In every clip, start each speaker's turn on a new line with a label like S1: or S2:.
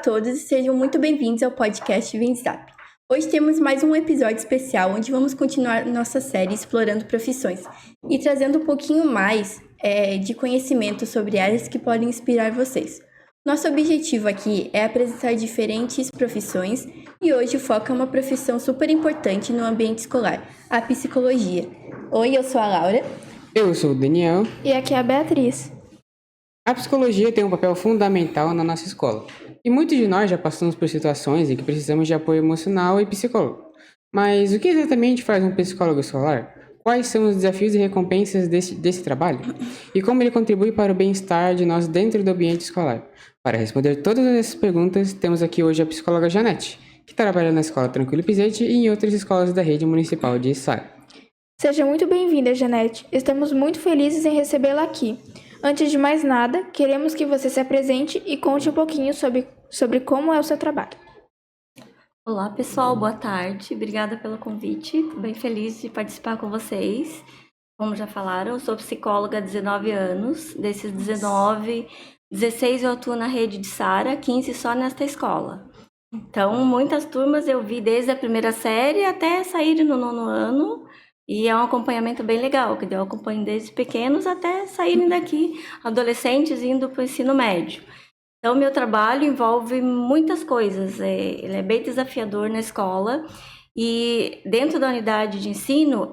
S1: todos e sejam muito bem-vindos ao podcast VenZap. Hoje temos mais um episódio especial onde vamos continuar nossa série explorando profissões e trazendo um pouquinho mais de conhecimento sobre áreas que podem inspirar vocês. Nosso objetivo aqui é apresentar diferentes profissões e hoje o foco é uma profissão super importante no ambiente escolar, a psicologia. Oi, eu sou a Laura.
S2: Eu sou o Daniel.
S3: E aqui é a Beatriz.
S2: A psicologia tem um papel fundamental na nossa escola. E muitos de nós já passamos por situações em que precisamos de apoio emocional e psicólogo. Mas o que exatamente faz um psicólogo escolar? Quais são os desafios e recompensas desse trabalho? E como ele contribui para o bem-estar de nós dentro do ambiente escolar? Para responder todas essas perguntas, temos aqui hoje a psicóloga Janete, que trabalha na Escola Tranquilo Pizzetti e em outras escolas da rede municipal de Içara.
S3: Seja muito bem-vinda, Janete. Estamos muito felizes em recebê-la aqui. Antes de mais nada, queremos que você se apresente e conte um pouquinho sobre como é o seu trabalho.
S4: Olá, pessoal. Boa tarde. Obrigada pelo convite. Estou bem feliz de participar com vocês. Como já falaram, eu sou psicóloga há 19 anos. Desses 19, 16 eu atuo na rede de Içara, 15 só nesta escola. Então, muitas turmas eu vi desde a primeira série até saírem no 9º ano. E é um acompanhamento bem legal, que eu acompanho desde pequenos até saírem daqui, adolescentes indo para o ensino médio. Então, meu trabalho envolve muitas coisas, ele é bem desafiador na escola. E dentro da unidade de ensino,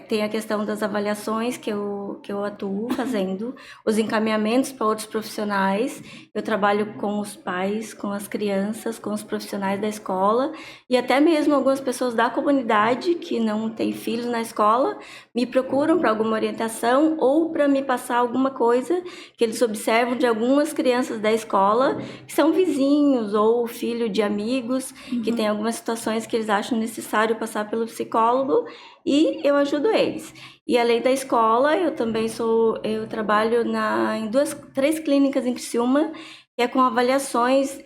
S4: tem a questão das avaliações que eu atuo fazendo, os encaminhamentos para outros profissionais. Eu trabalho com os pais, com as crianças, com os profissionais da escola e até mesmo algumas pessoas da comunidade que não têm filhos na escola me procuram para alguma orientação ou para me passar alguma coisa que eles observam de algumas crianças da escola que são vizinhos ou filho de amigos, que tem algumas situações que eles acham necessário passar pelo psicólogo e eu ajudo eles. E além da escola, eu trabalho em 3 clínicas em Criciúma, que é com avaliações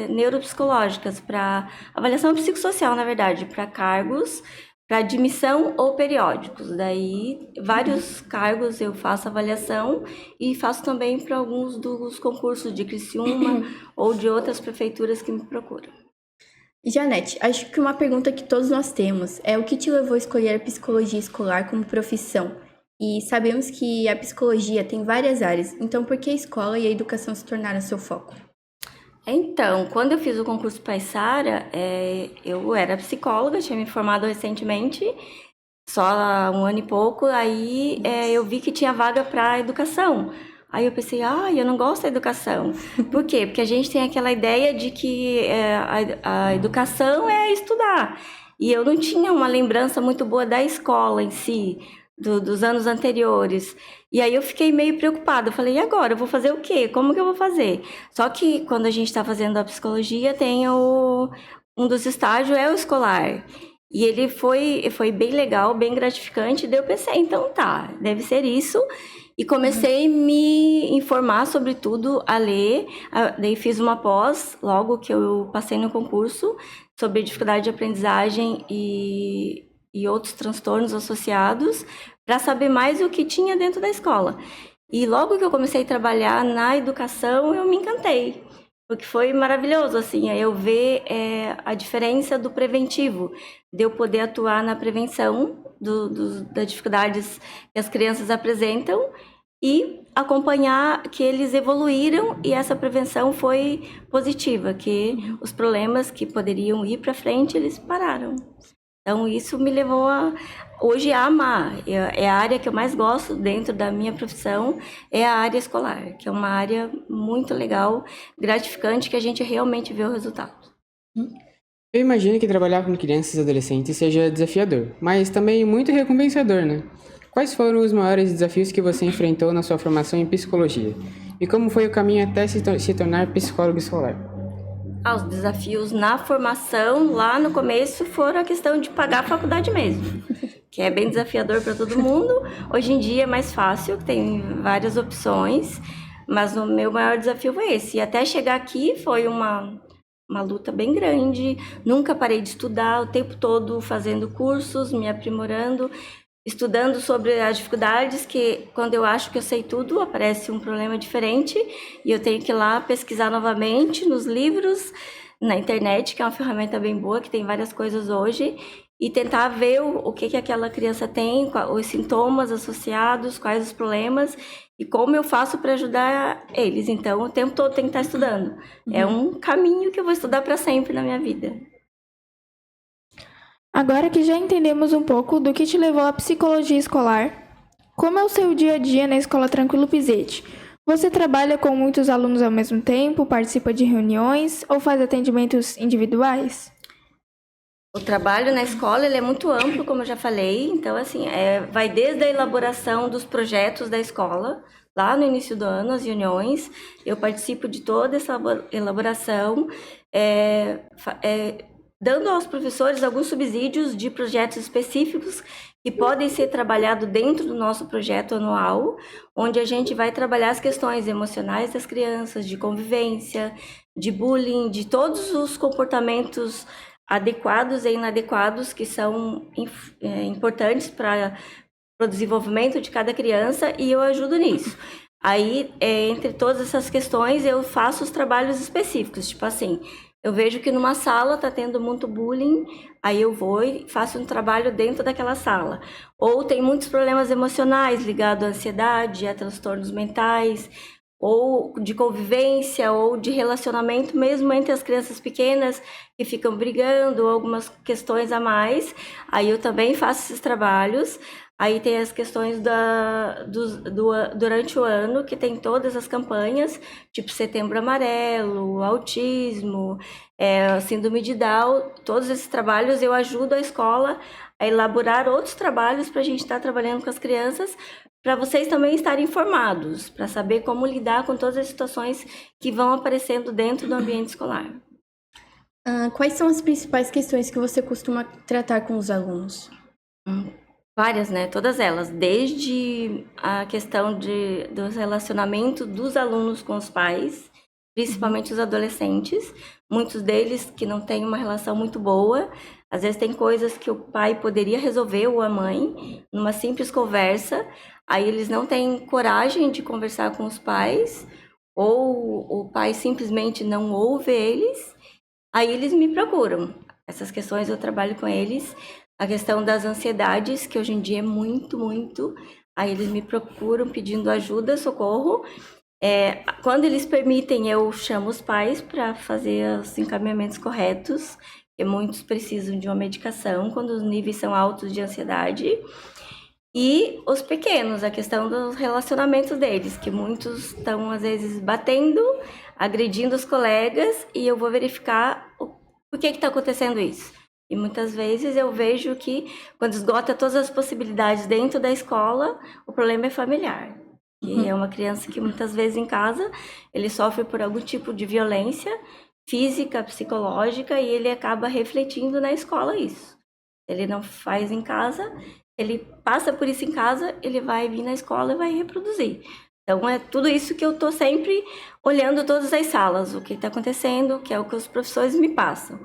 S4: neuropsicológicas, para avaliação psicossocial, na verdade, para cargos, para admissão ou periódicos. Daí, vários cargos eu faço avaliação e faço também para alguns dos concursos de Criciúma ou de outras prefeituras que me procuram.
S1: Janete, acho que uma pergunta que todos nós temos é o que te levou a escolher a psicologia escolar como profissão? E sabemos que a psicologia tem várias áreas, então por que a escola e a educação se tornaram seu foco?
S4: Então, quando eu fiz o concurso para Içara, eu era psicóloga, tinha me formado recentemente, só há 1 ano e pouco, aí eu vi que tinha vaga para educação. Aí eu pensei, eu não gosto da educação. Por quê? Porque a gente tem aquela ideia de que a educação é estudar. E eu não tinha uma lembrança muito boa da escola em si, dos anos anteriores. E aí eu fiquei meio preocupada. Eu falei, e agora? Eu vou fazer o quê? Como que eu vou fazer? Só que quando a gente está fazendo a psicologia, tem um dos estágios é o escolar. E ele foi bem legal, bem gratificante. Daí eu pensei, então tá, deve ser isso. E comecei a me informar sobre tudo, a ler. Daí fiz uma pós, logo que eu passei no concurso, sobre dificuldade de aprendizagem e outros transtornos associados, para saber mais o que tinha dentro da escola. E logo que eu comecei a trabalhar na educação, eu me encantei. Porque foi maravilhoso, assim, eu ver a diferença do preventivo, de eu poder atuar na prevenção das dificuldades que as crianças apresentam e acompanhar que eles evoluíram e essa prevenção foi positiva, que os problemas que poderiam ir para frente, eles pararam. Então, isso me levou hoje a amar. É a área que eu mais gosto dentro da minha profissão, é a área escolar, que é uma área muito legal, gratificante, que a gente realmente vê o resultado.
S2: Eu imagino que trabalhar com crianças e adolescentes seja desafiador, mas também muito recompensador, né? Quais foram os maiores desafios que você enfrentou na sua formação em psicologia? E como foi o caminho até se tornar psicólogo escolar?
S4: Os desafios na formação, lá no começo, foram a questão de pagar a faculdade mesmo, que é bem desafiador para todo mundo. Hoje em dia é mais fácil, tem várias opções, mas o meu maior desafio foi esse. E até chegar aqui foi uma luta bem grande, nunca parei de estudar, o tempo todo fazendo cursos, me aprimorando. estudando sobre as dificuldades, que quando eu acho que eu sei tudo, aparece um problema diferente e eu tenho que ir lá pesquisar novamente nos livros, na internet, que é uma ferramenta bem boa, que tem várias coisas hoje, e tentar ver o que aquela criança tem, os sintomas associados, quais os problemas e como eu faço para ajudar eles. Então, o tempo todo tem que estar estudando. É um caminho que eu vou estudar para sempre na minha vida.
S3: Agora que já entendemos um pouco do que te levou à psicologia escolar, como é o seu dia a dia na Escola Tranquilo Pizzetti? Você trabalha com muitos alunos ao mesmo tempo, participa de reuniões ou faz atendimentos individuais?
S4: O trabalho na escola ele é muito amplo, como eu já falei. Então, assim, vai desde a elaboração dos projetos da escola, lá no início do ano, as reuniões. Eu participo de toda essa elaboração, dando aos professores alguns subsídios de projetos específicos que podem ser trabalhados dentro do nosso projeto anual, onde a gente vai trabalhar as questões emocionais das crianças, de convivência, de bullying, de todos os comportamentos adequados e inadequados que são importantes para o desenvolvimento de cada criança, e eu ajudo nisso. Aí, entre todas essas questões, eu faço os trabalhos específicos, tipo assim, eu vejo que numa sala está tendo muito bullying, aí eu vou e faço um trabalho dentro daquela sala. Ou tem muitos problemas emocionais ligados à ansiedade, a transtornos mentais, ou de convivência, ou de relacionamento, mesmo entre as crianças pequenas que ficam brigando, ou algumas questões a mais. Aí eu também faço esses trabalhos. Aí tem as questões durante o ano, que tem todas as campanhas, tipo Setembro Amarelo, autismo, síndrome de Down. Todos esses trabalhos eu ajudo a escola a elaborar outros trabalhos para a gente estar trabalhando com as crianças, para vocês também estarem informados, para saber como lidar com todas as situações que vão aparecendo dentro do ambiente escolar.
S1: Quais são as principais questões que você costuma tratar com os alunos?
S4: Várias, né? Todas elas, desde a questão dos relacionamentos dos alunos com os pais, principalmente os adolescentes, muitos deles que não têm uma relação muito boa. Às vezes tem coisas que o pai poderia resolver, ou a mãe, numa simples conversa, aí eles não têm coragem de conversar com os pais, ou o pai simplesmente não ouve eles, aí eles me procuram. Essas questões eu trabalho com eles. A questão das ansiedades, que hoje em dia é muito, muito, aí eles me procuram pedindo ajuda, socorro. Quando eles permitem, eu chamo os pais para fazer os encaminhamentos corretos, porque muitos precisam de uma medicação quando os níveis são altos de ansiedade. E os pequenos, a questão dos relacionamentos deles, que muitos estão, às vezes, batendo, agredindo os colegas, e eu vou verificar por que está acontecendo isso. E muitas vezes eu vejo que, quando esgota todas as possibilidades dentro da escola, o problema é familiar. E é uma criança que muitas vezes em casa ele sofre por algum tipo de violência física, psicológica, e ele acaba refletindo na escola isso. Ele não faz em casa, ele passa por isso em casa, ele vai vir na escola e vai reproduzir. Então é tudo isso que eu estou sempre olhando todas as salas, o que está acontecendo, que é o que os professores me passam.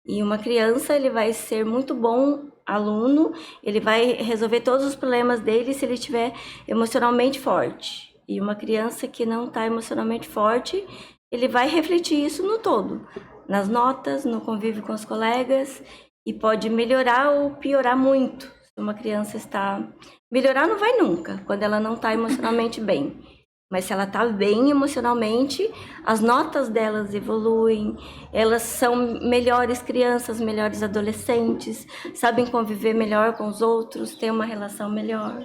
S4: E uma criança, ele vai ser muito bom aluno, ele vai resolver todos os problemas dele se ele estiver emocionalmente forte. E uma criança que não está emocionalmente forte, ele vai refletir isso no todo, nas notas, no convívio com os colegas, e pode melhorar ou piorar muito. Se uma criança está... Melhorar não vai nunca, quando ela não está emocionalmente bem. Mas se ela está bem emocionalmente, as notas delas evoluem, elas são melhores crianças, melhores adolescentes, sabem conviver melhor com os outros, têm uma relação melhor.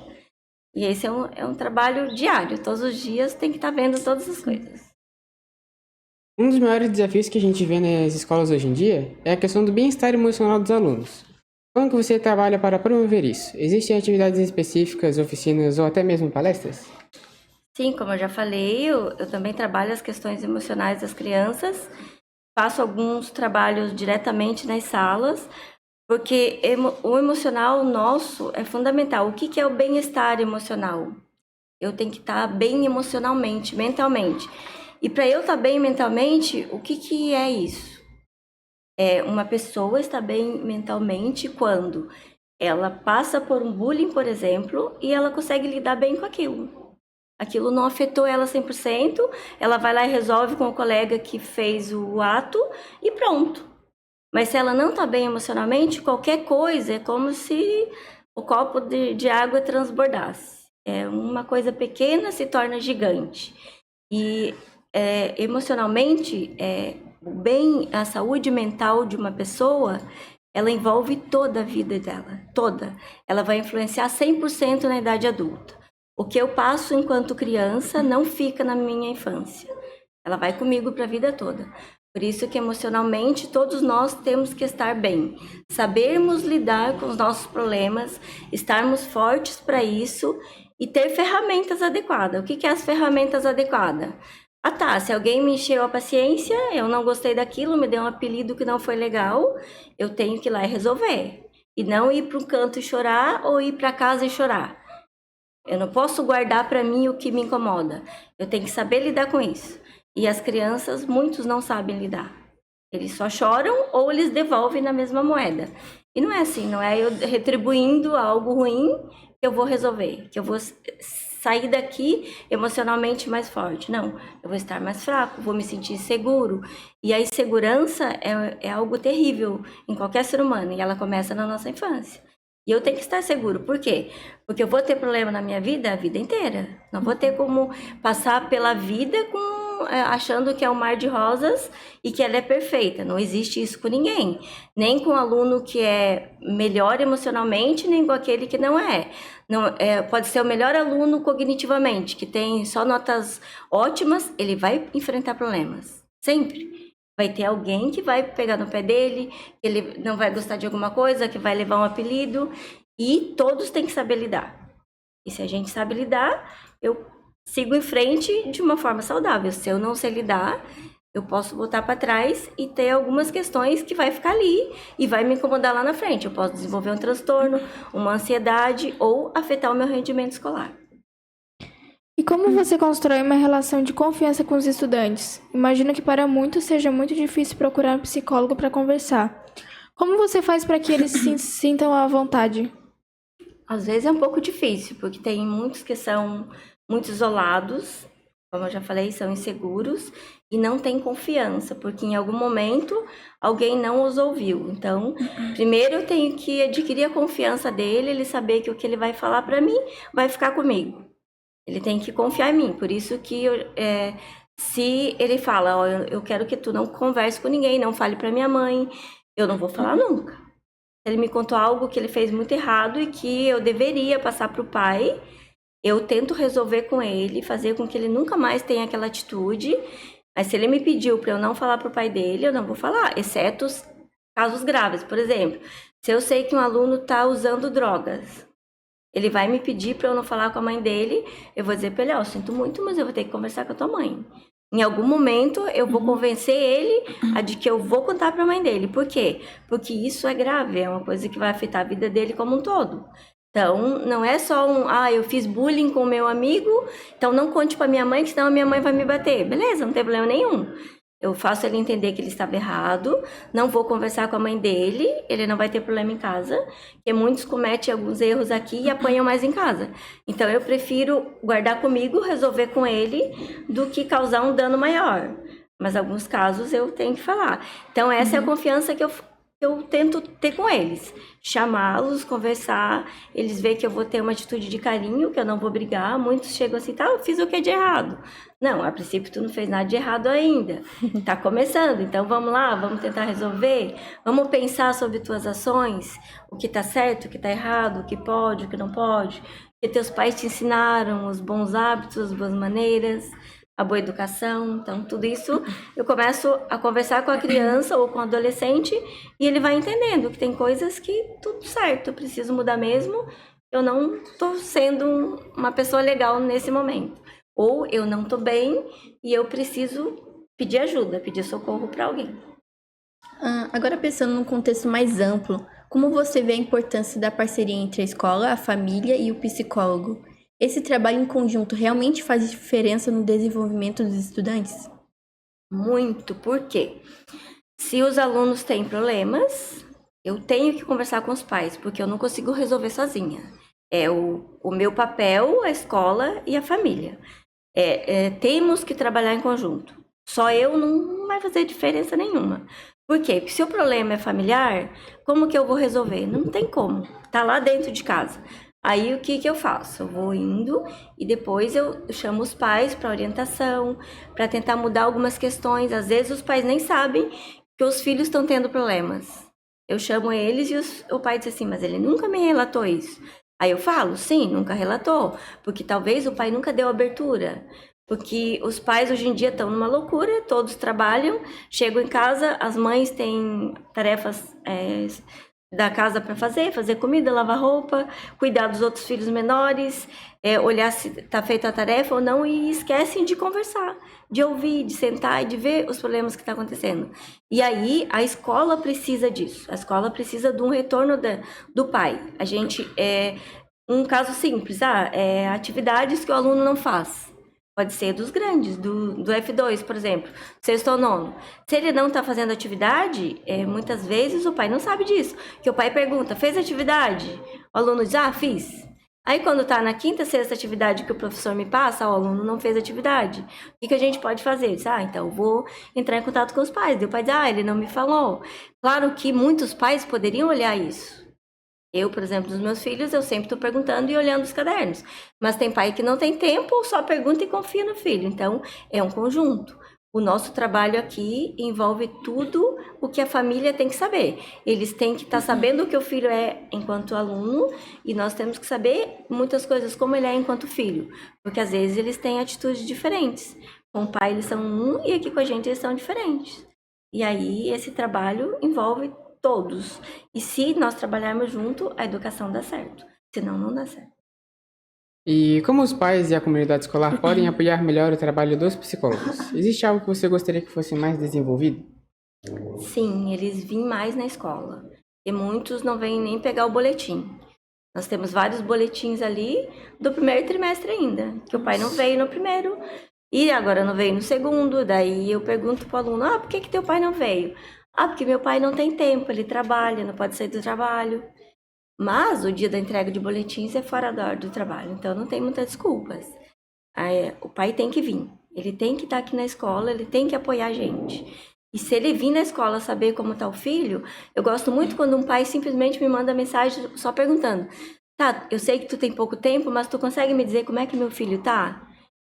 S4: E esse é um trabalho diário, todos os dias tem que estar vendo todas as coisas.
S2: Um dos maiores desafios que a gente vê nas escolas hoje em dia é a questão do bem-estar emocional dos alunos. Como que você trabalha para promover isso? Existem atividades específicas, oficinas ou até mesmo palestras?
S4: Sim, como eu já falei, eu também trabalho as questões emocionais das crianças, faço alguns trabalhos diretamente nas salas, porque o emocional nosso é fundamental. O que é o bem-estar emocional? Eu tenho que estar bem emocionalmente, mentalmente. E para eu estar bem mentalmente, o que é isso? Uma pessoa está bem mentalmente quando ela passa por um bullying, por exemplo, e ela consegue lidar bem com aquilo. Aquilo não afetou ela 100%, ela vai lá e resolve com o colega que fez o ato e pronto. Mas se ela não está bem emocionalmente, qualquer coisa é como se o copo de água transbordasse. Uma coisa pequena se torna gigante. E emocionalmente, a saúde mental de uma pessoa, ela envolve toda a vida dela, toda. Ela vai influenciar 100% na idade adulta. O que eu passo enquanto criança não fica na minha infância. Ela vai comigo para a vida toda. Por isso que emocionalmente todos nós temos que estar bem. Sabermos lidar com os nossos problemas, estarmos fortes para isso e ter ferramentas adequadas. O que é as ferramentas adequadas? Se alguém me encheu a paciência, eu não gostei daquilo, me deu um apelido que não foi legal, eu tenho que ir lá e resolver. E não ir para um canto e chorar ou ir para casa e chorar. Eu não posso guardar para mim o que me incomoda. Eu tenho que saber lidar com isso. E as crianças, muitos não sabem lidar. Eles só choram ou eles devolvem na mesma moeda. E não é assim, não é eu retribuindo algo ruim que eu vou resolver, que eu vou sair daqui emocionalmente mais forte. Não, eu vou estar mais fraco, vou me sentir seguro. E a insegurança é algo terrível em qualquer ser humano e ela começa na nossa infância. E eu tenho que estar seguro. Por quê? Porque eu vou ter problema na minha vida a vida inteira. Não vou ter como passar pela vida achando que é um mar de rosas e que ela é perfeita. Não existe isso com ninguém. Nem com o aluno que é melhor emocionalmente, nem com aquele que não é. Pode ser o melhor aluno cognitivamente, que tem só notas ótimas, ele vai enfrentar problemas. Sempre. Vai ter alguém que vai pegar no pé dele, que ele não vai gostar de alguma coisa, que vai levar um apelido. E todos têm que saber lidar. E se a gente sabe lidar, eu sigo em frente de uma forma saudável. Se eu não sei lidar, eu posso voltar para trás e ter algumas questões que vai ficar ali e vai me incomodar lá na frente. Eu posso desenvolver um transtorno, uma ansiedade ou afetar o meu rendimento escolar.
S3: E como você constrói uma relação de confiança com os estudantes? Imagino que para muitos seja muito difícil procurar um psicólogo para conversar. Como você faz para que eles se sintam à vontade?
S4: Às vezes é um pouco difícil, porque tem muitos que são muito isolados, como eu já falei, são inseguros e não têm confiança, porque em algum momento alguém não os ouviu. Então, primeiro eu tenho que adquirir a confiança dele, ele saber que o que ele vai falar para mim vai ficar comigo. Ele tem que confiar em mim, por isso que se ele fala, eu quero que tu não converse com ninguém, não fale para minha mãe, eu não vou falar nunca. Ele me contou algo que ele fez muito errado e que eu deveria passar para o pai. Eu tento resolver com ele, fazer com que ele nunca mais tenha aquela atitude. Mas se ele me pediu para eu não falar para o pai dele, eu não vou falar, exceto os casos graves. Por exemplo, se eu sei que um aluno está usando drogas, ele vai me pedir para eu não falar com a mãe dele, eu vou dizer para ele, eu sinto muito, mas eu vou ter que conversar com a tua mãe. Em algum momento, eu vou convencer ele de que eu vou contar para a mãe dele. Por quê? Porque isso é grave, é uma coisa que vai afetar a vida dele como um todo. Então, não é só eu fiz bullying com o meu amigo, então não conte para minha mãe, que senão a minha mãe vai me bater. Beleza, não tem problema nenhum. Eu faço ele entender que ele estava errado, não vou conversar com a mãe dele, ele não vai ter problema em casa, porque muitos cometem alguns erros aqui e apanham mais em casa. Então, eu prefiro guardar comigo, resolver com ele, do que causar um dano maior. Mas, em alguns casos, eu tenho que falar. Então, essa é a confiança que eu tento ter com eles. Chamá-los, conversar, eles veem que eu vou ter uma atitude de carinho, que eu não vou brigar. Muitos chegam assim, eu fiz o que de errado? Não, a princípio tu não fez nada de errado ainda. Tá começando, então vamos lá, vamos tentar resolver. Vamos pensar sobre tuas ações, o que tá certo, o que tá errado, o que pode, o que não pode. Que teus pais te ensinaram, os bons hábitos, as boas maneiras, a boa educação. Então, tudo isso eu começo a conversar com a criança ou com o adolescente e ele vai entendendo que tem coisas que tudo certo, eu preciso mudar mesmo, eu não estou sendo uma pessoa legal nesse momento. Ou eu não estou bem e eu preciso pedir ajuda, pedir socorro para alguém.
S1: Agora pensando num contexto mais amplo, como você vê a importância da parceria entre a escola, a família e o psicólogo? Esse trabalho em conjunto realmente faz diferença no desenvolvimento dos estudantes?
S4: Muito, por quê? Se os alunos têm problemas, eu tenho que conversar com os pais, porque eu não consigo resolver sozinha. É o meu papel, a escola e a família. Temos que trabalhar em conjunto. Só eu não vai fazer diferença nenhuma. Por quê? Porque se o problema é familiar, como que eu vou resolver? Não tem como. Tá lá dentro de casa. Aí o que eu faço? Eu vou indo e depois eu chamo os pais para orientação, para tentar mudar algumas questões. Às vezes os pais nem sabem que os filhos estão tendo problemas. Eu chamo eles e o pai diz assim, mas ele nunca me relatou isso. Aí eu falo, sim, nunca relatou, porque talvez o pai nunca deu abertura. Porque os pais hoje em dia estão numa loucura, todos trabalham, chegam em casa, as mães têm tarefas da casa para fazer comida, lavar roupa, cuidar dos outros filhos menores, olhar se está feita a tarefa ou não e esquecem de conversar, de ouvir, de sentar e de ver os problemas que estão acontecendo. E aí a escola precisa disso, a escola precisa de um retorno do pai. A gente, um caso simples, atividades que o aluno não faz. Pode ser dos grandes, do F2, por exemplo, sexto ou nono. Se ele não está fazendo atividade, muitas vezes o pai não sabe disso. Que o pai pergunta, fez atividade? O aluno diz, fiz. Aí quando está na quinta, sexta atividade que o professor me passa, o aluno não fez atividade. O que a gente pode fazer? Diz, então eu vou entrar em contato com os pais. E o pai diz, ele não me falou. Claro que muitos pais poderiam olhar isso. Eu, por exemplo, dos meus filhos, eu sempre estou perguntando e olhando os cadernos. Mas tem pai que não tem tempo, só pergunta e confia no filho. Então, é um conjunto. O nosso trabalho aqui envolve tudo o que a família tem que saber. Eles têm que estar sabendo o que o filho é enquanto aluno e nós temos que saber muitas coisas como ele é enquanto filho. Porque às vezes eles têm atitudes diferentes. Com o pai eles são um e aqui com a gente eles são diferentes. E aí esse trabalho envolve todos. E se nós trabalharmos junto, a educação dá certo. Senão, não dá certo.
S2: E como os pais e a comunidade escolar podem apoiar melhor o trabalho dos psicólogos? Existe algo que você gostaria que fosse mais desenvolvido?
S4: Sim, eles vêm mais na escola. E muitos não vêm nem pegar o boletim. Nós temos vários boletins ali do primeiro trimestre ainda, que o pai não veio no primeiro e agora não veio no segundo. Daí eu pergunto pro aluno, por que teu pai não veio? Porque meu pai não tem tempo, ele trabalha, não pode sair do trabalho. Mas o dia da entrega de boletins é fora da hora do trabalho, então não tem muitas desculpas. O pai tem que vir, ele tem que estar aqui na escola, ele tem que apoiar a gente. E se ele vir na escola saber como está o filho, eu gosto muito quando um pai simplesmente me manda mensagem só perguntando, eu sei que tu tem pouco tempo, mas tu consegue me dizer como é que meu filho tá?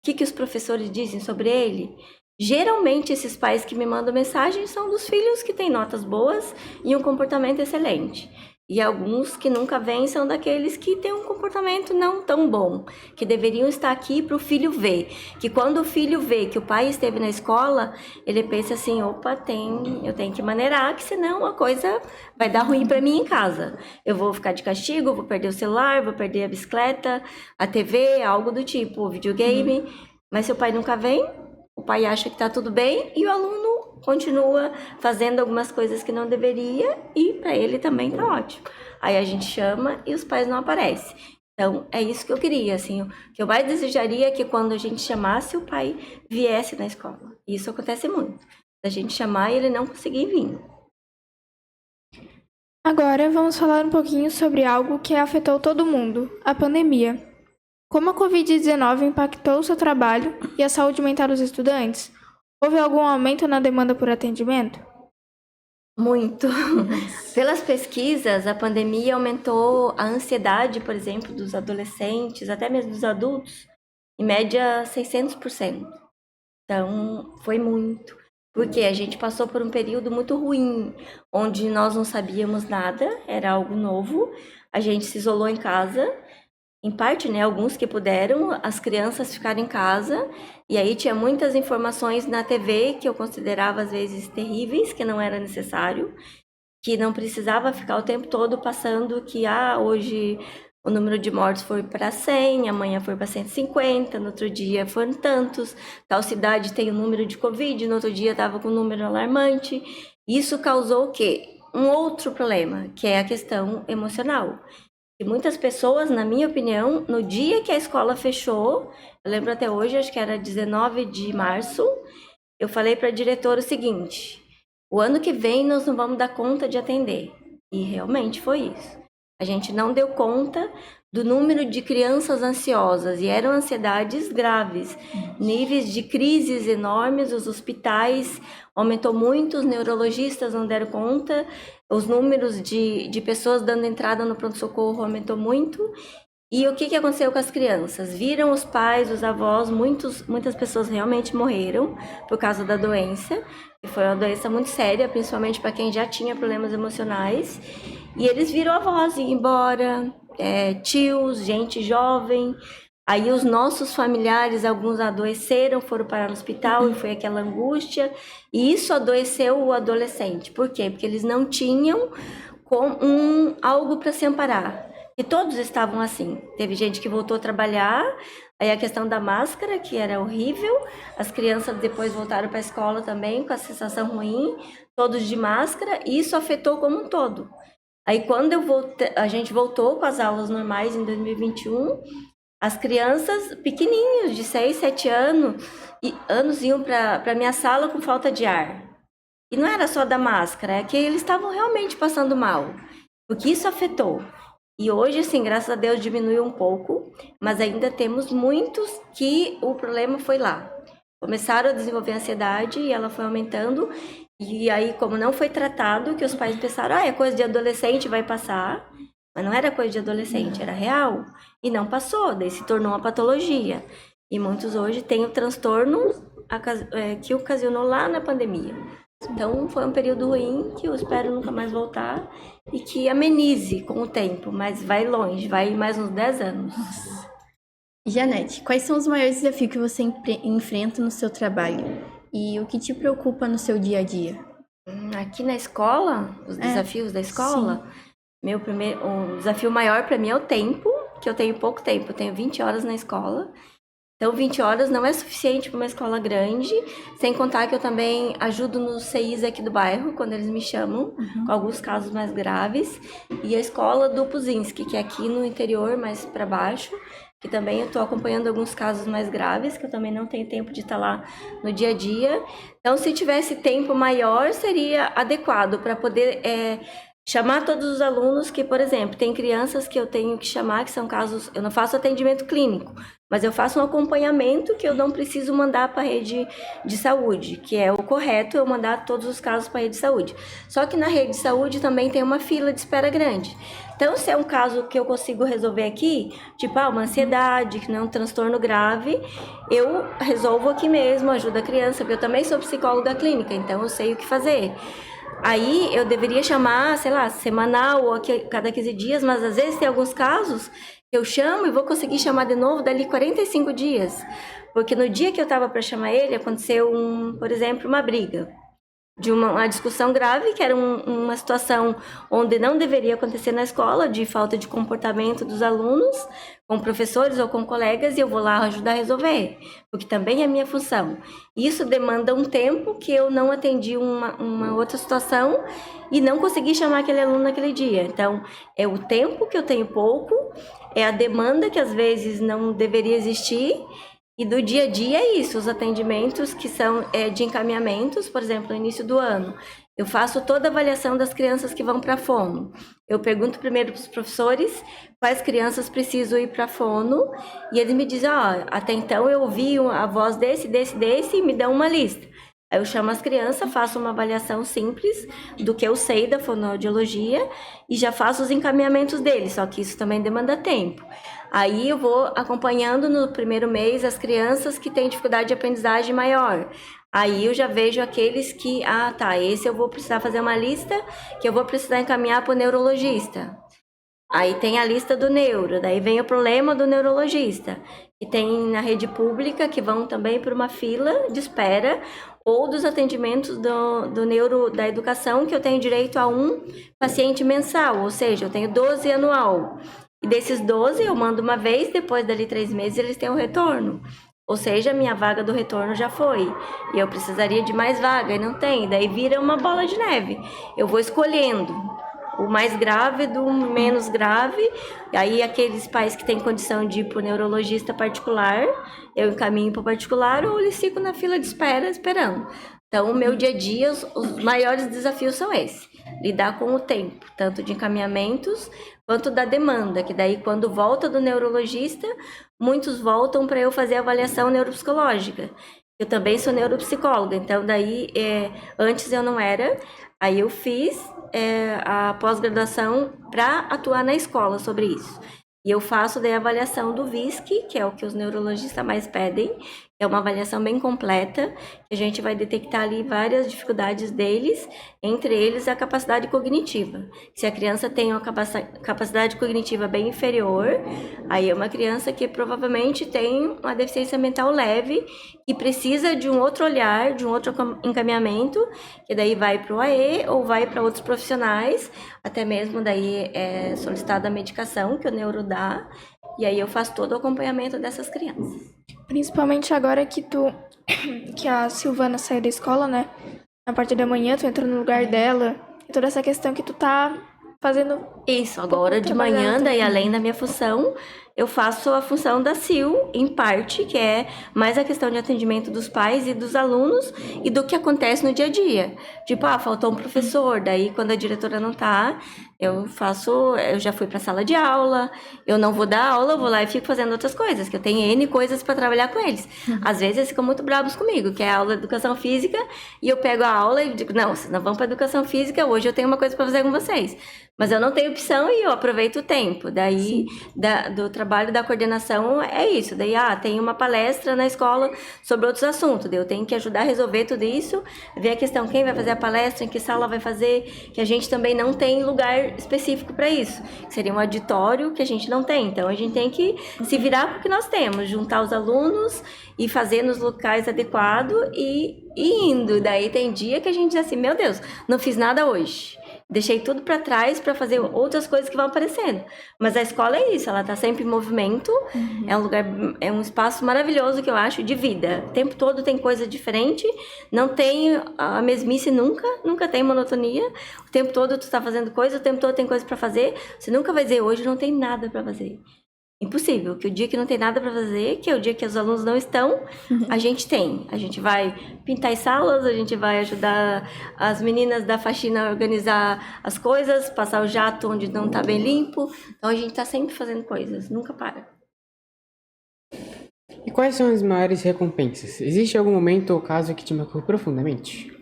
S4: O que os professores dizem sobre ele? Geralmente, esses pais que me mandam mensagem são dos filhos que têm notas boas e um comportamento excelente. E alguns que nunca vêm são daqueles que têm um comportamento não tão bom, que deveriam estar aqui para o filho ver. Que quando o filho vê que o pai esteve na escola, ele pensa assim, eu tenho que maneirar, que senão a coisa vai dar ruim para mim em casa. Eu vou ficar de castigo, vou perder o celular, vou perder a bicicleta, a TV, algo do tipo, o videogame. Mas se o pai nunca vem, o pai acha que está tudo bem e o aluno continua fazendo algumas coisas que não deveria e para ele também está ótimo. Aí a gente chama e os pais não aparecem. Então, é isso que eu queria, assim, o que eu mais desejaria é que quando a gente chamasse, o pai viesse na escola. Isso acontece muito. A gente chamar e ele não conseguir vir.
S3: Agora vamos falar um pouquinho sobre algo que afetou todo mundo, a pandemia. Como a Covid-19 impactou o seu trabalho e a saúde mental dos estudantes? Houve algum aumento na demanda por atendimento?
S4: Muito. Pelas pesquisas, a pandemia aumentou a ansiedade, por exemplo, dos adolescentes, até mesmo dos adultos, em média 600%. Então, foi muito. Porque a gente passou por um período muito ruim, onde nós não sabíamos nada, era algo novo, a gente se isolou em casa. Em parte, alguns que puderam, as crianças ficaram em casa, e aí tinha muitas informações na TV que eu considerava às vezes terríveis, que não era necessário, que não precisava ficar o tempo todo passando que hoje o número de mortes foi para 100, amanhã foi para 150, no outro dia foram tantos, tal cidade tem um número de Covid, no outro dia estava com um número alarmante. Isso causou o quê? Um outro problema, que é a questão emocional. E muitas pessoas, na minha opinião, no dia que a escola fechou, eu lembro até hoje, acho que era 19 de março, eu falei para a diretora o seguinte, o ano que vem nós não vamos dar conta de atender. E realmente foi isso. A gente não deu conta do número de crianças ansiosas, e eram ansiedades graves, níveis de crises enormes, os hospitais aumentou muito, os neurologistas não deram conta, os números de pessoas dando entrada no pronto-socorro aumentou muito. E o que aconteceu com as crianças? Viram os pais, os avós, muitas pessoas realmente morreram por causa da doença, que foi uma doença muito séria, principalmente para quem já tinha problemas emocionais. E eles viram avós ir embora, tios, gente jovem. Aí os nossos familiares, alguns adoeceram, foram parar no hospital e foi aquela angústia. E isso adoeceu o adolescente. Por quê? Porque eles não tinham algo para se amparar. E todos estavam assim. Teve gente que voltou a trabalhar, aí a questão da máscara, que era horrível. As crianças depois voltaram para a escola também com a sensação ruim, todos de máscara, e isso afetou como um todo. Aí quando a gente voltou com as aulas normais em 2021, as crianças pequenininhos, de 6, 7 anos iam para minha sala com falta de ar. E não era só da máscara, é que eles estavam realmente passando mal, porque isso afetou. E hoje, assim, graças a Deus diminuiu um pouco, mas ainda temos muitos que o problema foi lá. Começaram a desenvolver ansiedade e ela foi aumentando. E aí, como não foi tratado, que os pais pensaram, é coisa de adolescente, vai passar. Mas não era coisa de adolescente, era real. E não passou, daí se tornou uma patologia. E muitos hoje têm o transtorno que ocasionou lá na pandemia. Então, foi um período ruim que eu espero nunca mais voltar e que amenize com o tempo, mas vai longe, vai mais uns 10 anos.
S1: Janete, quais são os maiores desafios que você enfrenta no seu trabalho? E o que te preocupa no seu dia a dia?
S4: Aqui na escola, os desafios da escola, o desafio maior para mim é o tempo, que eu tenho pouco tempo, eu tenho 20 horas na escola. Então, 20 horas não é suficiente para uma escola grande, sem contar que eu também ajudo nos CIs aqui do bairro, quando eles me chamam, com alguns casos mais graves. E a escola do Puzinski, que é aqui no interior, mais para baixo, que também eu estou acompanhando alguns casos mais graves, que eu também não tenho tempo de estar lá no dia a dia. Então, se tivesse tempo maior, seria adequado para poder chamar todos os alunos que, por exemplo, tem crianças que eu tenho que chamar, que são casos... Eu não faço atendimento clínico, mas eu faço um acompanhamento que eu não preciso mandar para a rede de saúde, que é o correto, eu mandar todos os casos para a rede de saúde. Só que na rede de saúde também tem uma fila de espera grande. Então, se é um caso que eu consigo resolver aqui, tipo, uma ansiedade, que não é um transtorno grave, eu resolvo aqui mesmo, ajudo a criança, porque eu também sou psicóloga clínica, então eu sei o que fazer. Aí eu deveria chamar, sei lá, semanal ou cada 15 dias, mas às vezes tem alguns casos que eu chamo e vou conseguir chamar de novo dali 45 dias. Porque no dia que eu estava para chamar ele, aconteceu, por exemplo, uma briga. De uma discussão grave, que era uma situação onde não deveria acontecer na escola, de falta de comportamento dos alunos, com professores ou com colegas, e eu vou lá ajudar a resolver, porque também é minha função. Isso demanda um tempo que eu não atendi uma outra situação e não consegui chamar aquele aluno naquele dia. Então, é o tempo que eu tenho pouco, é a demanda que às vezes não deveria existir. E do dia a dia é isso, os atendimentos que são de encaminhamentos, por exemplo, no início do ano, eu faço toda a avaliação das crianças que vão para a fono. Eu pergunto primeiro para os professores quais crianças precisam ir para a fono, e eles me dizem, até então eu ouvi a voz desse, e me dão uma lista. Aí eu chamo as crianças, faço uma avaliação simples do que eu sei da fonoaudiologia e já faço os encaminhamentos deles, só que isso também demanda tempo. Aí eu vou acompanhando no primeiro mês as crianças que têm dificuldade de aprendizagem maior. Aí eu já vejo aqueles que, esse eu vou precisar fazer uma lista que eu vou precisar encaminhar para o neurologista. Aí tem a lista do neuro, daí vem o problema do neurologista. E tem na rede pública que vão também para uma fila de espera, ou dos atendimentos do neuro da educação, que eu tenho direito a um paciente mensal, ou seja, eu tenho 12 anual. E desses 12 eu mando uma vez, depois dali 3 meses eles têm um retorno. Ou seja, a minha vaga do retorno já foi. E eu precisaria de mais vaga, e não tem. Daí vira uma bola de neve. Eu vou escolhendo o mais grave do menos grave. E aí aqueles pais que têm condição de ir para o neurologista particular, eu encaminho para o particular, ou eles ficam na fila de espera esperando. Então, o meu dia a dia, os maiores desafios são esses. lidar com o tempo, tanto de encaminhamentos quanto da demanda, que daí quando volta do neurologista, muitos voltam para eu fazer a avaliação neuropsicológica. Eu também sou neuropsicóloga, então daí antes eu não era, aí eu fiz a pós-graduação para atuar na escola sobre isso. E eu faço daí a avaliação do VISC, que é o que os neurologistas mais pedem. É uma avaliação bem completa, que a gente vai detectar ali várias dificuldades deles, entre eles a capacidade cognitiva. Se a criança tem uma capacidade cognitiva bem inferior, aí é uma criança que provavelmente tem uma deficiência mental leve e precisa de um outro olhar, de um outro encaminhamento, que daí vai para o AE ou vai para outros profissionais, até mesmo daí é solicitada a medicação que o neuro dá, e aí eu faço todo o acompanhamento dessas crianças.
S3: Principalmente agora que a Silvana saiu da escola, né? Na parte da manhã, tu entra no lugar dela. E toda essa questão que tu tá fazendo...
S4: Isso, agora de manhã, daí além da minha função, eu faço a função da Sil, em parte, que é mais a questão de atendimento dos pais e dos alunos e do que acontece no dia a dia. Tipo, faltou um professor, daí quando a diretora não tá, eu já fui pra sala de aula, eu não vou dar aula, eu vou lá e fico fazendo outras coisas, que eu tenho N coisas para trabalhar com eles. Às vezes eles ficam muito bravos comigo, que é a aula de educação física, e eu pego a aula e digo, não, vocês não vão pra educação física, hoje eu tenho uma coisa para fazer com vocês. Mas eu não tenho opção e eu aproveito o tempo. Daí, do trabalho da coordenação, é isso. Daí, tem uma palestra na escola sobre outros assuntos. Daí eu tenho que ajudar a resolver tudo isso, ver a questão, quem vai fazer a palestra, em que sala vai fazer, que a gente também não tem lugar específico para isso. Seria um auditório que a gente não tem. Então, a gente tem que se virar com o que nós temos, juntar os alunos e fazer nos locais adequados e indo. Daí tem dia que a gente diz assim, meu Deus, não fiz nada hoje. Deixei tudo para trás para fazer outras coisas que vão aparecendo. Mas a escola é isso, ela tá sempre em movimento. É um lugar, é um espaço maravilhoso que eu acho de vida. O tempo todo tem coisa diferente, não tem a mesmice nunca tem monotonia. O tempo todo tu tá fazendo coisa, o tempo todo tem coisa para fazer. Você nunca vai dizer hoje não tem nada para fazer. Impossível, que o dia que não tem nada para fazer, que é o dia que os alunos não estão, a gente tem. A gente vai pintar as salas, a gente vai ajudar as meninas da faxina a organizar as coisas, passar o jato onde não está bem limpo. Então a gente está sempre fazendo coisas, nunca para.
S2: E quais são as maiores recompensas? Existe algum momento ou caso que te marcou profundamente?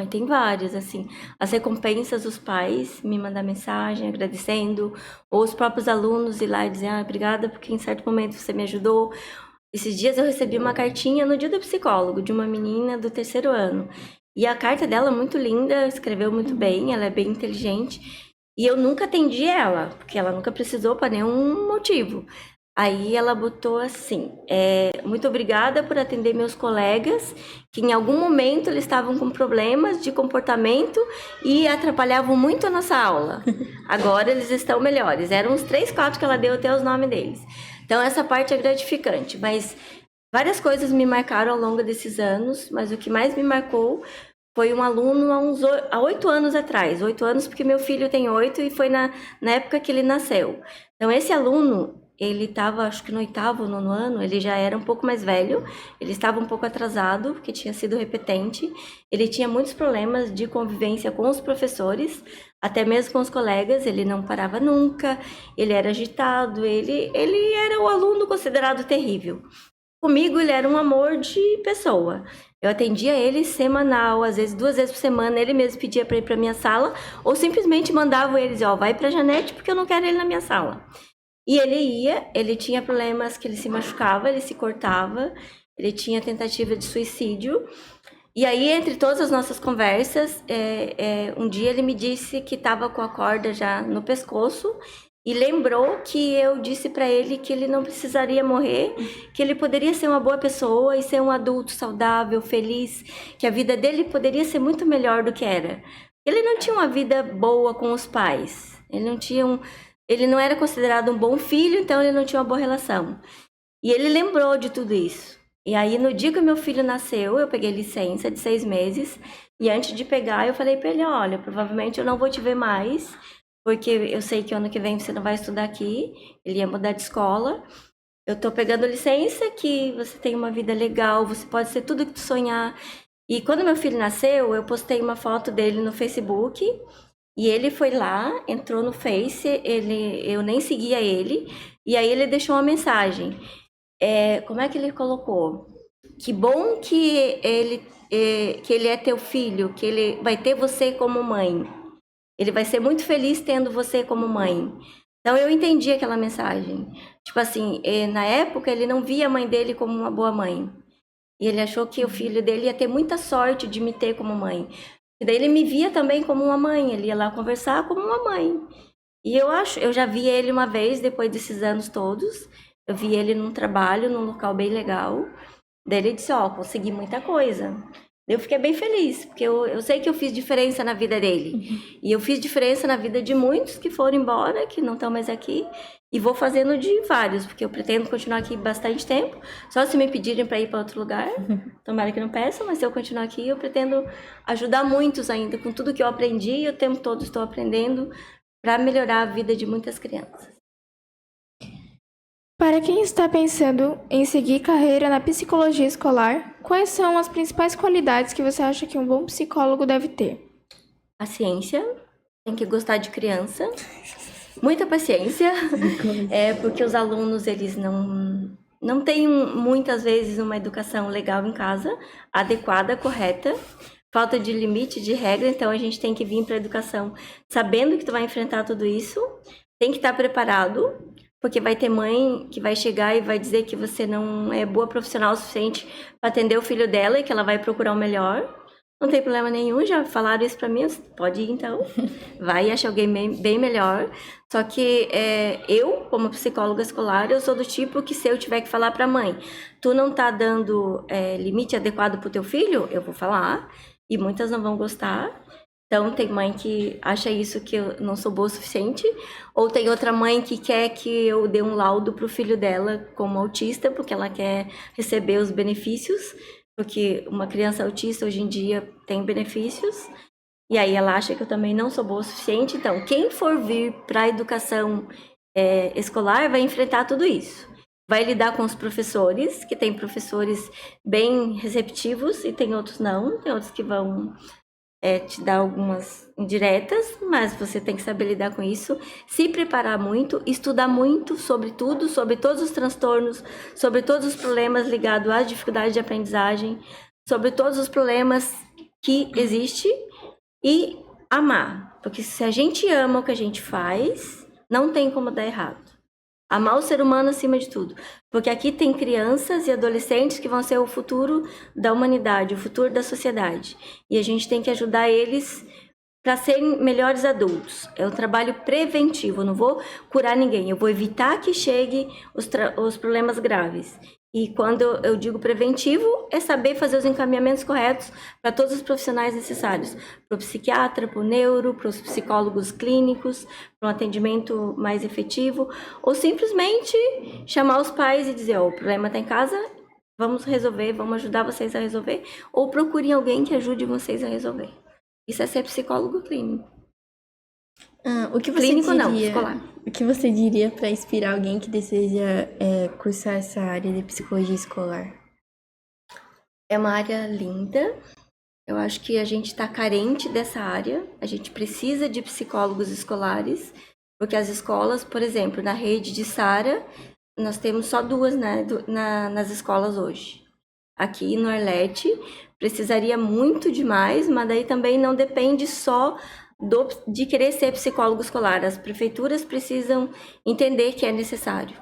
S4: Tem vários, assim. As recompensas, os pais me mandam mensagem agradecendo, ou os próprios alunos ir lá e dizer, obrigada porque em certo momento você me ajudou. Esses dias eu recebi uma cartinha no dia do psicólogo, de uma menina do 3º ano. E a carta dela é muito linda, escreveu muito bem, ela é bem inteligente. E eu nunca atendi ela, porque ela nunca precisou para nenhum motivo. Aí ela botou assim, muito obrigada por atender meus colegas, que em algum momento eles estavam com problemas de comportamento e atrapalhavam muito a nossa aula. Agora eles estão melhores. Eram uns 3, 4 que ela deu até os nomes deles. Então essa parte é gratificante, mas várias coisas me marcaram ao longo desses anos, mas o que mais me marcou foi um aluno há 8 anos atrás. 8 anos porque meu filho tem 8 e foi na época que ele nasceu. Então esse aluno... Ele estava, acho que no 8º ou 9º ano, ele já era um pouco mais velho, ele estava um pouco atrasado, porque tinha sido repetente, ele tinha muitos problemas de convivência com os professores, até mesmo com os colegas, ele não parava nunca, ele era agitado, ele era o aluno considerado terrível. Comigo ele era um amor de pessoa. Eu atendia ele semanal, às vezes 2 vezes por semana, ele mesmo pedia para ir para minha sala, ou simplesmente mandava eles, vai para a Janete porque eu não quero ele na minha sala. E ele ia, ele tinha problemas que ele se machucava, ele se cortava, ele tinha tentativa de suicídio. E aí, entre todas as nossas conversas, um dia ele me disse que estava com a corda já no pescoço e lembrou que eu disse para ele que ele não precisaria morrer, que ele poderia ser uma boa pessoa e ser um adulto saudável, feliz, que a vida dele poderia ser muito melhor do que era. Ele não tinha uma vida boa com os pais, ele não era considerado um bom filho, então ele não tinha uma boa relação. E ele lembrou de tudo isso. E aí, no dia que o meu filho nasceu, eu peguei licença de 6 meses. E antes de pegar, eu falei para ele, olha, provavelmente eu não vou te ver mais, porque eu sei que ano que vem você não vai estudar aqui. Ele ia mudar de escola. Eu tô pegando licença, que você tem uma vida legal, você pode ser tudo que tu sonhar. E quando meu filho nasceu, eu postei uma foto dele no Facebook. E ele foi lá, entrou no Face, eu nem seguia ele, e aí ele deixou uma mensagem. Como é que ele colocou? Que bom que ele é teu filho, que ele vai ter você como mãe. Ele vai ser muito feliz tendo você como mãe. Então eu entendi aquela mensagem. Tipo assim, na época ele não via a mãe dele como uma boa mãe. E ele achou que o filho dele ia ter muita sorte de me ter como mãe. E daí ele me via também como uma mãe, ele ia lá conversar como uma mãe. E eu já vi ele uma vez, depois desses anos todos, eu vi ele num trabalho, num local bem legal. Daí ele disse, consegui muita coisa. Eu fiquei bem feliz, porque eu sei que eu fiz diferença na vida dele. E eu fiz diferença na vida de muitos que foram embora, que não estão mais aqui. E vou fazendo de vários, porque eu pretendo continuar aqui bastante tempo. Só se me pedirem para ir para outro lugar. Tomara que não peçam, mas se eu continuar aqui, eu pretendo ajudar muitos ainda com tudo que eu aprendi. E o tempo todo estou aprendendo para melhorar a vida de muitas crianças.
S3: Para quem está pensando em seguir carreira na psicologia escolar, quais são as principais qualidades que você acha que um bom psicólogo deve ter?
S4: Paciência, tem que gostar de criança, muita paciência, porque os alunos, eles não têm muitas vezes uma educação legal em casa, adequada, correta, falta de limite, de regra, então a gente tem que vir para a educação sabendo que tu vai enfrentar tudo isso, tem que estar preparado, porque vai ter mãe que vai chegar e vai dizer que você não é boa profissional o suficiente para atender o filho dela e que ela vai procurar o melhor. Não tem problema nenhum, já falaram isso para mim, pode ir então, vai e acha alguém bem melhor. Só que eu, como psicóloga escolar, eu sou do tipo que se eu tiver que falar para a mãe, tu não tá dando limite adequado pro teu filho, eu vou falar, e muitas não vão gostar. Então, tem mãe que acha isso, que eu não sou boa o suficiente. Ou tem outra mãe que quer que eu dê um laudo pro filho dela como autista, porque ela quer receber os benefícios. Porque uma criança autista, hoje em dia, tem benefícios. E aí ela acha que eu também não sou boa o suficiente. Então, quem for vir para a educação escolar vai enfrentar tudo isso. Vai lidar com os professores, que tem professores bem receptivos e tem outros não. Tem outros que vão te dar algumas indiretas, mas você tem que saber lidar com isso, se preparar muito, estudar muito sobre tudo, sobre todos os transtornos, sobre todos os problemas ligados às dificuldades de aprendizagem, sobre todos os problemas que existem e amar, porque se a gente ama o que a gente faz, não tem como dar errado. Amar o ser humano acima de tudo. Porque aqui tem crianças e adolescentes que vão ser o futuro da humanidade, o futuro da sociedade. E a gente tem que ajudar eles para serem melhores adultos. É um trabalho preventivo, eu não vou curar ninguém, eu vou evitar que cheguem os problemas graves. E quando eu digo preventivo, é saber fazer os encaminhamentos corretos para todos os profissionais necessários. Para o psiquiatra, para o neuro, para os psicólogos clínicos, para um atendimento mais efetivo. Ou simplesmente chamar os pais e dizer, o problema está em casa, vamos resolver, vamos ajudar vocês a resolver. Ou procurem alguém que ajude vocês a resolver. Isso é ser psicólogo clínico.
S1: O que você
S4: Clínico
S1: diria,
S4: não, escolar.
S1: O que você diria para inspirar alguém que deseja cursar essa área de psicologia escolar?
S4: É uma área linda. Eu acho que a gente está carente dessa área. A gente precisa de psicólogos escolares, porque as escolas, por exemplo, na rede de Sara, nós temos só 2, né, nas escolas hoje. Aqui no Arlete, precisaria muito de mais, mas daí também não depende só de querer ser psicólogo escolar. As prefeituras precisam entender que é necessário.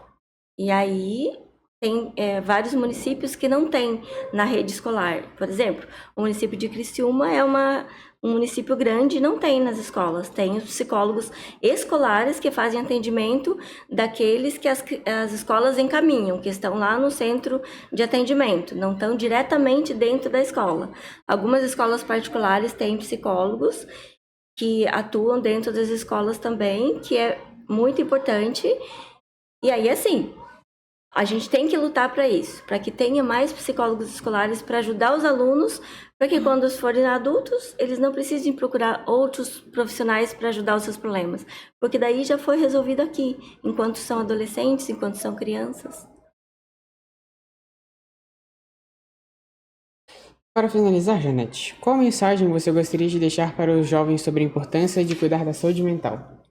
S4: E aí tem vários municípios que não têm na rede escolar. Por exemplo, o município de Criciúma é um município grande e não tem nas escolas. Tem os psicólogos escolares que fazem atendimento daqueles que as escolas encaminham, que estão lá no centro de atendimento, não estão diretamente dentro da escola. Algumas escolas particulares têm psicólogos que atuam dentro das escolas também, que é muito importante. E aí, assim, a gente tem que lutar para isso, para que tenha mais psicólogos escolares para ajudar os alunos, para que quando forem adultos, eles não precisem procurar outros profissionais para ajudar os seus problemas, porque daí já foi resolvido aqui, enquanto são adolescentes, enquanto são crianças.
S2: Para finalizar, Janete, qual mensagem você gostaria de deixar para os jovens sobre a importância de cuidar da saúde mental?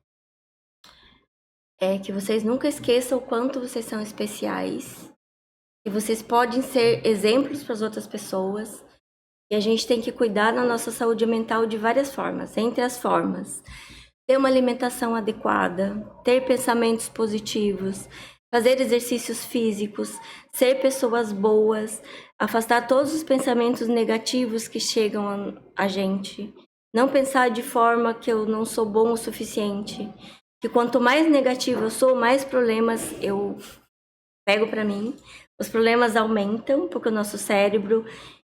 S4: É que vocês nunca esqueçam o quanto vocês são especiais, que vocês podem ser exemplos para as outras pessoas, e a gente tem que cuidar da nossa saúde mental de várias formas. Entre as formas, ter uma alimentação adequada, ter pensamentos positivos, fazer exercícios físicos, ser pessoas boas, afastar todos os pensamentos negativos que chegam a gente, não pensar de forma que eu não sou bom o suficiente, que quanto mais negativo eu sou, mais problemas eu pego para mim. Os problemas aumentam porque o nosso cérebro,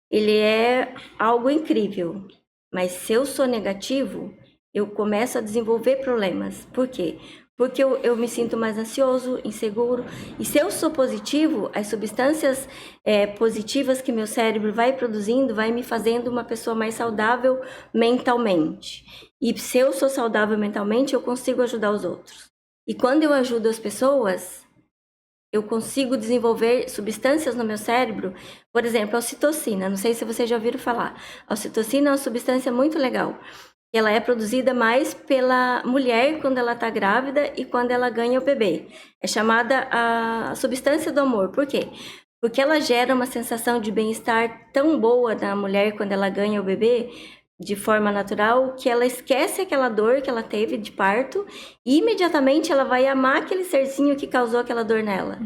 S4: ele é algo incrível. Mas se eu sou negativo, eu começo a desenvolver problemas. Por quê? Porque eu me sinto mais ansioso, inseguro. E se eu sou positivo, as substâncias positivas que meu cérebro vai produzindo, vai me fazendo uma pessoa mais saudável mentalmente. E se eu sou saudável mentalmente, eu consigo ajudar os outros. E quando eu ajudo as pessoas, eu consigo desenvolver substâncias no meu cérebro. Por exemplo, a ocitocina. Não sei se vocês já ouviram falar. A ocitocina é uma substância muito legal. Ela é produzida mais pela mulher quando ela está grávida e quando ela ganha o bebê. É chamada a substância do amor. Por quê? Porque ela gera uma sensação de bem-estar tão boa na mulher quando ela ganha o bebê, de forma natural, que ela esquece aquela dor que ela teve de parto e imediatamente ela vai amar aquele serzinho que causou aquela dor nela.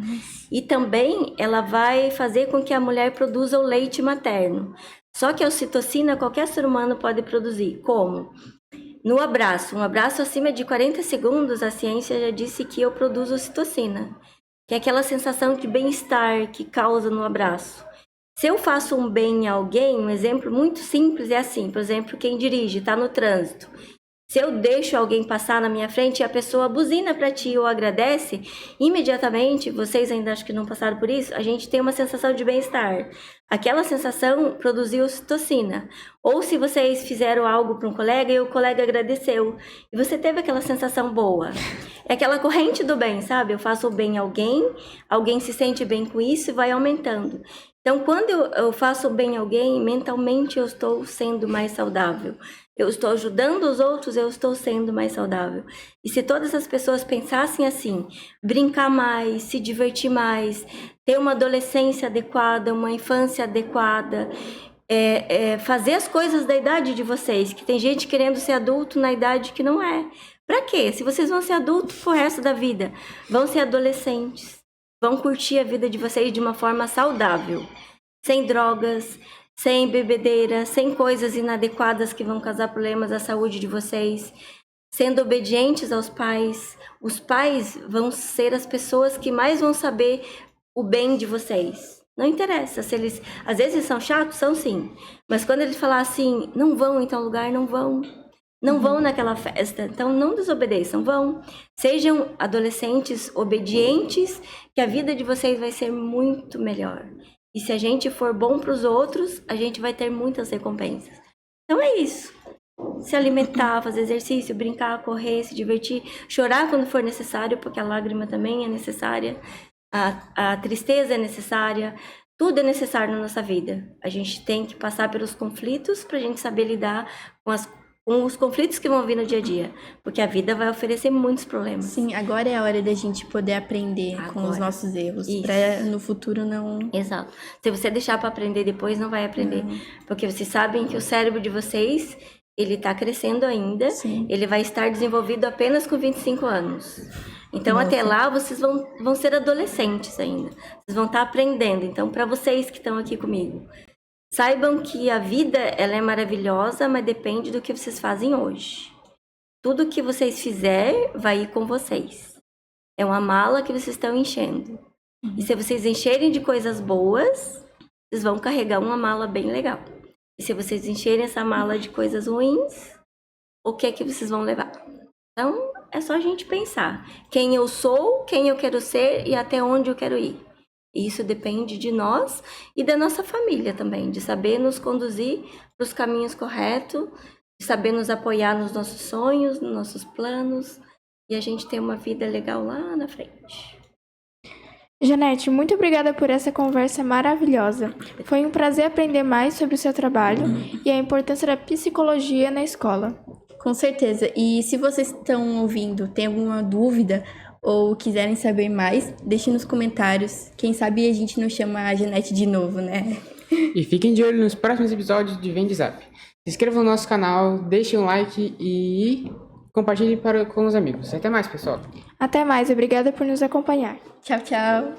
S4: E também ela vai fazer com que a mulher produza o leite materno. Só que a ocitocina qualquer ser humano pode produzir. Como? No abraço. Um abraço acima de 40 segundos, a ciência já disse que eu produzo ocitocina, que é aquela sensação de bem-estar que causa no abraço. Se eu faço um bem a alguém, um exemplo muito simples é assim, por exemplo, quem dirige, está no trânsito. Se eu deixo alguém passar na minha frente e a pessoa buzina para ti ou agradece, imediatamente, vocês ainda acho que não passaram por isso, a gente tem uma sensação de bem-estar. Aquela sensação produziu ocitocina. Ou se vocês fizeram algo para um colega e o colega agradeceu, e você teve aquela sensação boa. É aquela corrente do bem, sabe? Eu faço o bem a alguém se sente bem com isso e vai aumentando. Então, quando eu faço bem a alguém, mentalmente eu estou sendo mais saudável. Eu estou ajudando os outros, eu estou sendo mais saudável. E se todas as pessoas pensassem assim, brincar mais, se divertir mais, ter uma adolescência adequada, uma infância adequada, fazer as coisas da idade de vocês, que tem gente querendo ser adulto na idade que não é. Pra quê? Se vocês vão ser adultos pro resto da vida, vão ser adolescentes. Vão curtir a vida de vocês de uma forma saudável, sem drogas, sem bebedeira, sem coisas inadequadas que vão causar problemas à saúde de vocês, sendo obedientes aos pais. Os pais vão ser as pessoas que mais vão saber o bem de vocês. Não interessa se eles, às vezes eles são chatos, são sim, mas quando eles falar assim, não vão em tal lugar, não vão. Não vão naquela festa, então não desobedeçam, vão. Sejam adolescentes obedientes, que a vida de vocês vai ser muito melhor. E se a gente for bom para os outros, a gente vai ter muitas recompensas. Então é isso. Se alimentar, fazer exercício, brincar, correr, se divertir, chorar quando for necessário, porque a lágrima também é necessária, a tristeza é necessária, tudo é necessário na nossa vida. A gente tem que passar pelos conflitos para a gente saber lidar com os conflitos que vão vir no dia a dia, porque a vida vai oferecer muitos problemas.
S1: Sim, agora é a hora da gente poder aprender com os nossos erros, para no futuro não...
S4: Exato. Se você deixar para aprender depois, não vai aprender, porque vocês sabem que o cérebro de vocês, ele está crescendo ainda, ele vai estar desenvolvido apenas com 25 anos. Então, até lá, vocês vão ser adolescentes ainda, vocês vão estar aprendendo. Então, para vocês que estão aqui comigo, saibam que a vida, ela é maravilhosa, mas depende do que vocês fazem hoje. Tudo que vocês fizerem vai ir com vocês. É uma mala que vocês estão enchendo. E se vocês encherem de coisas boas, vocês vão carregar uma mala bem legal. E se vocês encherem essa mala de coisas ruins, o que é que vocês vão levar? Então, é só a gente pensar. Quem eu sou, quem eu quero ser e até onde eu quero ir. E isso depende de nós e da nossa família também, de saber nos conduzir para os caminhos corretos, de saber nos apoiar nos nossos sonhos, nos nossos planos, e a gente ter uma vida legal lá na frente.
S3: Janete, muito obrigada por essa conversa maravilhosa. Foi um prazer aprender mais sobre o seu trabalho e a importância da psicologia na escola.
S1: Com certeza. E se vocês estão ouvindo, tem alguma dúvida ou quiserem saber mais, deixem nos comentários. Quem sabe a gente não chama a Janete de novo, né?
S2: E fiquem de olho nos próximos episódios de Vem de Zap. Se inscrevam no nosso canal, deixem um like e compartilhem com os amigos. Até mais, pessoal.
S3: Até mais, obrigada por nos acompanhar.
S1: Tchau, tchau.